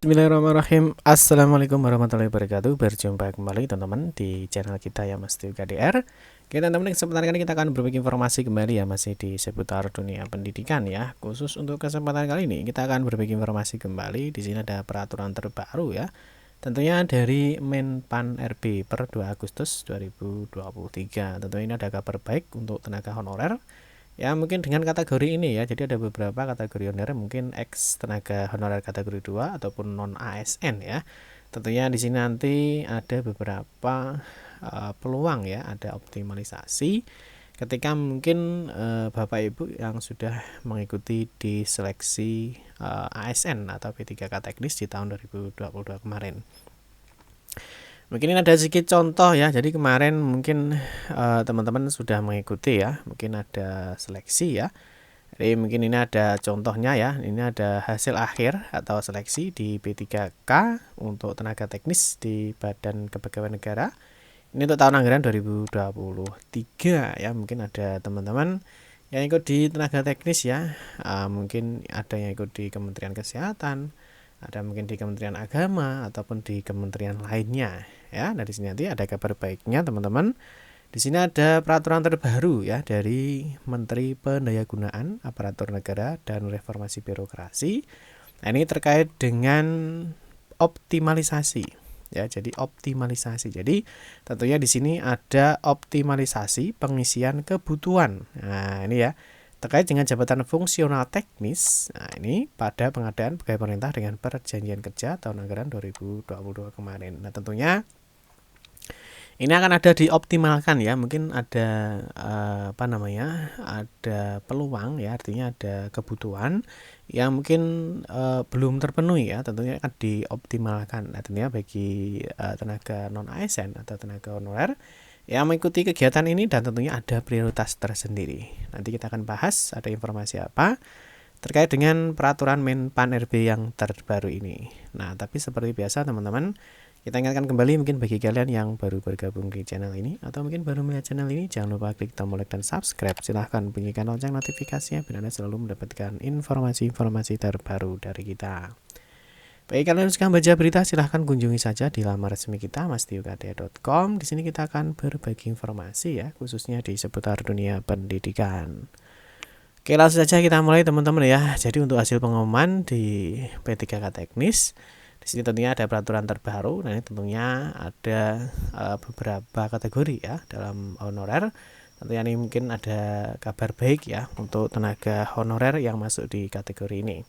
Bismillahirrahmanirrahim. Assalamualaikum warahmatullahi wabarakatuh. Berjumpa kembali teman-teman di channel kita ya Mas Tio KDR. Oke teman-teman, kesempatan kali kita akan berbagi informasi kembali ya, masih di seputar dunia pendidikan ya. Khusus untuk kesempatan kali ini kita akan berbagi informasi kembali. Di sini ada peraturan terbaru ya. Tentunya dari Menpan RB per 2 Agustus 2023. Tentunya ini ada kabar baik untuk tenaga honorer. Ya mungkin dengan kategori ini ya, jadi ada beberapa kategori honorer, mungkin ex tenaga honorer kategori 2 ataupun non ASN ya. Tentunya di sini nanti ada beberapa peluang ya, ada optimalisasi ketika mungkin Bapak Ibu yang sudah mengikuti di seleksi ASN atau P3K teknis di tahun 2022 kemarin. Mungkin ini ada sedikit contoh ya. Jadi kemarin mungkin teman-teman sudah mengikuti ya, mungkin ada seleksi ya. Jadi mungkin ini ada contohnya ya. Ini ada hasil akhir atau seleksi di P3K untuk tenaga teknis di Badan Kepegawaian Negara. Ini untuk tahun anggaran 2023 ya. Mungkin ada teman-teman yang ikut di tenaga teknis ya. Mungkin ada yang ikut di Kementerian Kesehatan, ada mungkin di Kementerian Agama ataupun di kementerian lainnya ya. Nah di sini nanti ada kabar baiknya teman-teman. Di sini ada peraturan terbaru ya dari Menteri Pendayagunaan Aparatur Negara dan Reformasi Birokrasi. Nah, ini terkait dengan optimalisasi ya. Jadi optimalisasi. Jadi tentunya di sini ada optimalisasi pengisian kebutuhan. Nah, ini ya. Terkait dengan jabatan fungsional teknis, nah ini pada pengadaan pegawai pemerintah dengan perjanjian kerja tahun anggaran 2022 kemarin. Nah tentunya ini akan ada dioptimalkan ya, mungkin ada ada peluang ya, artinya ada kebutuhan yang mungkin belum terpenuhi ya, tentunya akan dioptimalkan. Nah tentunya bagi tenaga non ASN atau tenaga honorer yang mengikuti kegiatan ini, dan tentunya ada prioritas tersendiri. Nanti kita akan bahas ada informasi apa terkait dengan peraturan Menpan RB yang terbaru ini. Nah, tapi seperti biasa teman-teman, kita ingatkan kembali mungkin bagi kalian yang baru bergabung di channel ini atau mungkin baru melihat channel ini, jangan lupa klik tombol like dan subscribe. Silahkan bunyikan lonceng notifikasinya biar Anda selalu mendapatkan informasi-informasi terbaru dari kita. Baik, kalian suka baca berita, silahkan kunjungi saja di laman resmi kita mastiokadea.com. Di sini kita akan berbagi informasi ya, khususnya di seputar dunia pendidikan. Oke, langsung saja kita mulai teman-teman ya. Jadi untuk hasil pengumuman di P3K teknis, di sini tentunya ada peraturan terbaru. Nah ini tentunya ada beberapa kategori ya dalam honorer. Tentunya ini mungkin ada kabar baik ya untuk tenaga honorer yang masuk di kategori ini.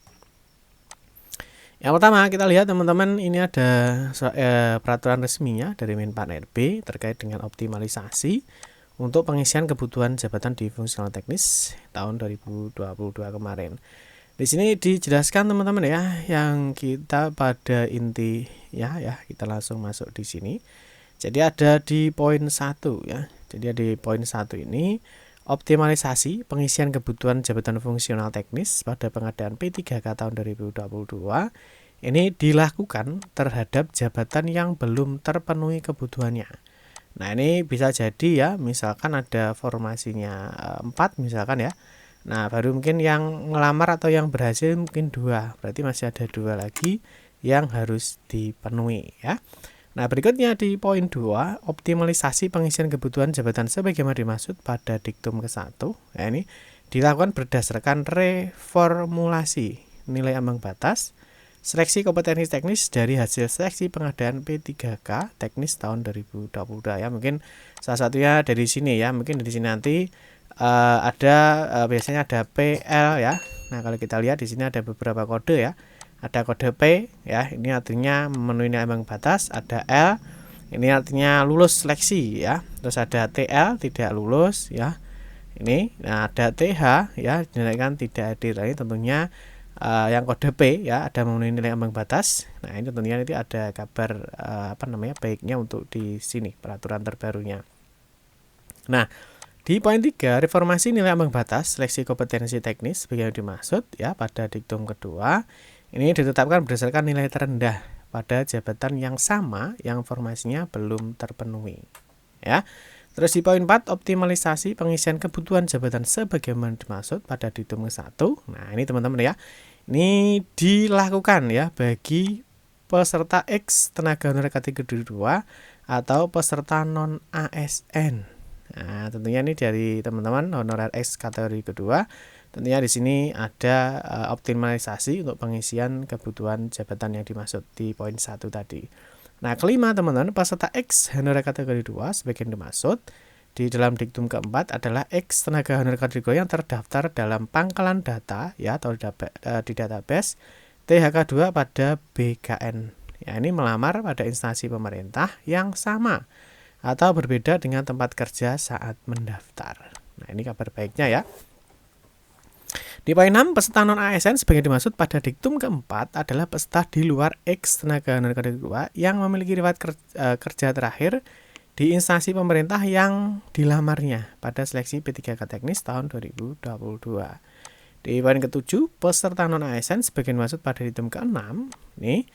Yang pertama kita lihat teman-teman, ini ada peraturan resminya dari Menpan RB terkait dengan optimalisasi untuk pengisian kebutuhan jabatan di fungsional teknis tahun 2022 kemarin. Di sini dijelaskan teman-teman ya, yang kita pada inti ya, kita langsung masuk di sini. Jadi ada di poin 1 ya. Jadi di poin 1 ini optimalisasi pengisian kebutuhan jabatan fungsional teknis pada pengadaan P3K tahun 2022 ini dilakukan terhadap jabatan yang belum terpenuhi kebutuhannya. Nah ini bisa jadi ya, misalkan ada formasinya 4 misalkan ya. Nah baru mungkin yang ngelamar atau yang berhasil mungkin 2, berarti masih ada 2 lagi yang harus dipenuhi ya. Nah berikutnya di poin 2, optimalisasi pengisian kebutuhan jabatan sebagaimana dimaksud pada diktum ke-1 ya, ini dilakukan berdasarkan reformulasi nilai ambang batas seleksi kompetensi teknis dari hasil seleksi pengadaan P3K teknis tahun 2022 ya. Mungkin salah satunya dari sini ya, mungkin dari sini nanti ada biasanya ada PL ya. Nah kalau kita lihat di sini ada beberapa kode ya. Ada kode P ya, ini artinya memenuhi nilai ambang batas. Ada L, ini artinya lulus seleksi ya. Terus ada TL, tidak lulus ya. Ini, nah ada TH ya, dinilaikan tidak hadir. Ini tentunya yang kode P ya, ada memenuhi nilai ambang batas. Nah ini tentunya nanti ada kabar baiknya untuk di sini peraturan terbarunya. Nah di poin 3, reformasi nilai ambang batas seleksi kompetensi teknis bagaimana dimaksud ya pada diktum kedua. Ini ditetapkan berdasarkan nilai terendah pada jabatan yang sama yang formasinya belum terpenuhi. Ya. Terus di poin 4, optimalisasi pengisian kebutuhan jabatan sebagaimana dimaksud pada diktum ke-1. Nah, ini teman-teman ya. Ini dilakukan ya bagi peserta X tenaga honorer kategori 2 atau peserta non ASN. Nah, tentunya ini dari teman-teman honorer X kategori kedua. Tentunya di sini ada optimalisasi untuk pengisian kebutuhan jabatan yang dimaksud di poin 1 tadi. Nah, kelima teman-teman, peserta X honorer kategori 2 sebagian dimaksud di dalam diktum keempat adalah X tenaga honorer kategori yang terdaftar dalam pangkalan data ya atau di database THK2 pada BKN. Ya, ini melamar pada instansi pemerintah yang sama atau berbeda dengan tempat kerja saat mendaftar. Nah, ini kabar baiknya ya. Di poin 6, peserta non ASN sebagai dimaksud pada diktum keempat adalah peserta di luar X tenaga honorer kategori 2 yang memiliki riwayat kerja terakhir di instansi pemerintah yang dilamarnya pada seleksi P3K teknis tahun 2022. Di poin ke-7, peserta non ASN sebagai dimaksud pada diktum ke-6 nih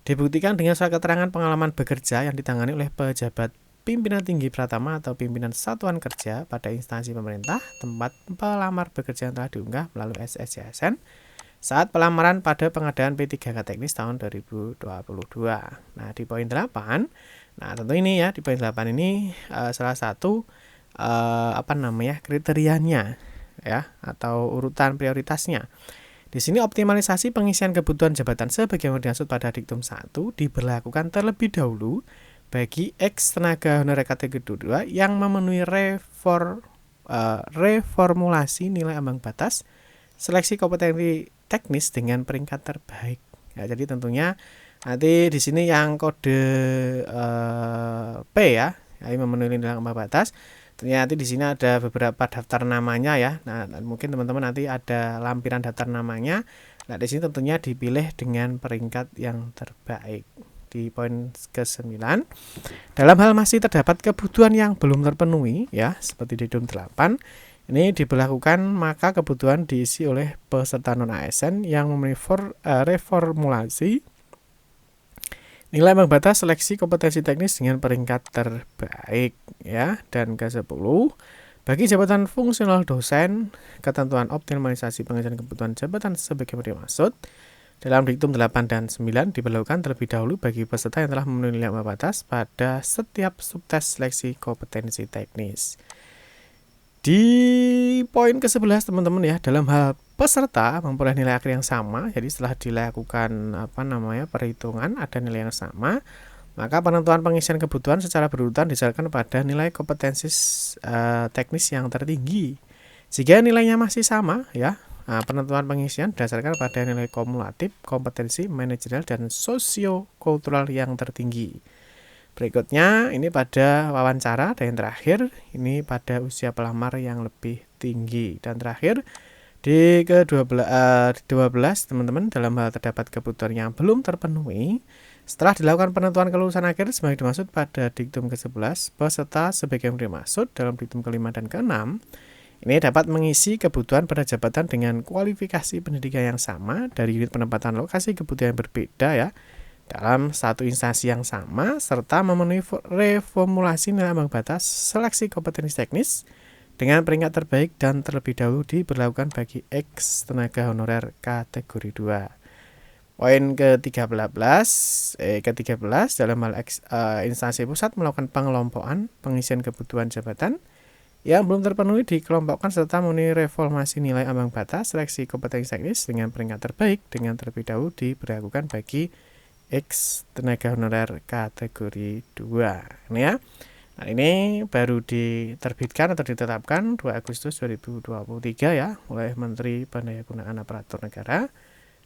dibuktikan dengan surat keterangan pengalaman bekerja yang ditangani oleh pejabat pimpinan tinggi pratama atau pimpinan satuan kerja pada instansi pemerintah tempat pelamar bekerja yang telah diunggah melalui SSCSN saat pelamaran pada pengadaan P3K teknis tahun 2022. Nah, di poin 8, nah tentu ini ya, di poin 8 ini salah satu kriterianya ya atau urutan prioritasnya. Di sini optimalisasi pengisian kebutuhan jabatan sebagaimana dimaksud pada diktum 1 diberlakukan terlebih dahulu bagi X tenaga honorer kategori 2 yang memenuhi reformulasi nilai ambang batas seleksi kompetensi teknis dengan peringkat terbaik. Ya, jadi tentunya nanti di sini yang kode P ya, yang memenuhi nilai ambang batas. Tentunya nanti di sini ada beberapa daftar namanya ya. Nah, mungkin teman-teman nanti ada lampiran daftar namanya. Nah, di sini tentunya dipilih dengan peringkat yang terbaik. Di poin ke-9, dalam hal masih terdapat kebutuhan yang belum terpenuhi ya, seperti di diktum 8, ini diberlakukan maka kebutuhan diisi oleh peserta non ASN yang memenuhi reformulasi nilai ambang batas seleksi kompetensi teknis dengan peringkat terbaik ya. Dan ke-10, bagi jabatan fungsional dosen, ketentuan optimalisasi pengisian kebutuhan jabatan sebagaimana dimaksud dalam diktum 8 dan 9 diberlakukan terlebih dahulu bagi peserta yang telah memenuhi nilai ambang batas pada setiap subtes seleksi kompetensi teknis. Di poin ke-11 teman-teman ya, dalam hal peserta memperoleh nilai akhir yang sama, jadi setelah dilakukan perhitungan ada nilai yang sama, maka penentuan pengisian kebutuhan secara berurutan dijalankan pada nilai kompetensi teknis yang tertinggi. Jika nilainya masih sama ya, penentuan pengisian berdasarkan pada nilai kumulatif kompetensi manajerial dan sosiokultural yang tertinggi. Berikutnya ini pada wawancara, dan yang terakhir ini pada usia pelamar yang lebih tinggi. Dan terakhir di ke-12 teman-teman, dalam hal terdapat kebutuhan yang belum terpenuhi setelah dilakukan penentuan kelulusan akhir sebagai dimaksud pada diktum ke-11, peserta sebagai yang dimaksud dalam diktum ke-5 dan ke-6 ini dapat mengisi kebutuhan pada jabatan dengan kualifikasi pendidikan yang sama dari unit penempatan lokasi kebutuhan yang berbeda ya, dalam satu instansi yang sama serta memenuhi reformulasi nilai ambang batas seleksi kompetensi teknis dengan peringkat terbaik dan terlebih dahulu diberlakukan bagi X tenaga honorer kategori 2. Poin ke-13 dalam hal instansi pusat melakukan pengelompokan pengisian kebutuhan jabatan yang belum terpenuhi dikelompokkan serta memenuhi reformasi nilai ambang batas seleksi kompetensi teknis dengan peringkat terbaik dengan terlebih dahulu diberlakukan bagi X tenaga honorer kategori 2 ini ya. Nah, ini baru diterbitkan atau ditetapkan 2 Agustus 2023 ya oleh Menteri Pendayagunaan Aparatur Negara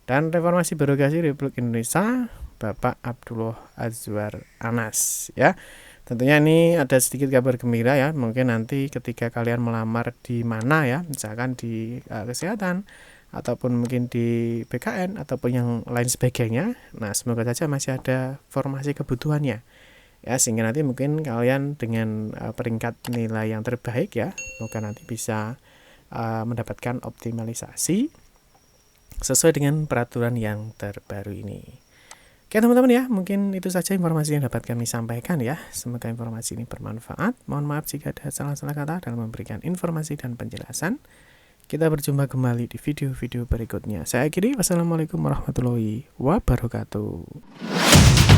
dan Reformasi Birokrasi Republik Indonesia Bapak Abdullah Azwar Anas ya. Tentunya ini ada sedikit kabar gembira ya, mungkin nanti ketika kalian melamar di mana ya, misalkan di kesehatan ataupun mungkin di BKN ataupun yang lain sebagainya. Nah, semoga saja masih ada formasi kebutuhannya ya, sehingga nanti mungkin kalian dengan peringkat nilai yang terbaik ya, semoga nanti bisa mendapatkan optimalisasi sesuai dengan peraturan yang terbaru ini. Oke teman-teman ya, mungkin itu saja informasi yang dapat kami sampaikan ya. Semoga informasi ini bermanfaat. Mohon maaf jika ada salah-salah kata dalam memberikan informasi dan penjelasan. Kita berjumpa kembali di video-video berikutnya. Saya akhiri, wassalamualaikum warahmatullahi wabarakatuh.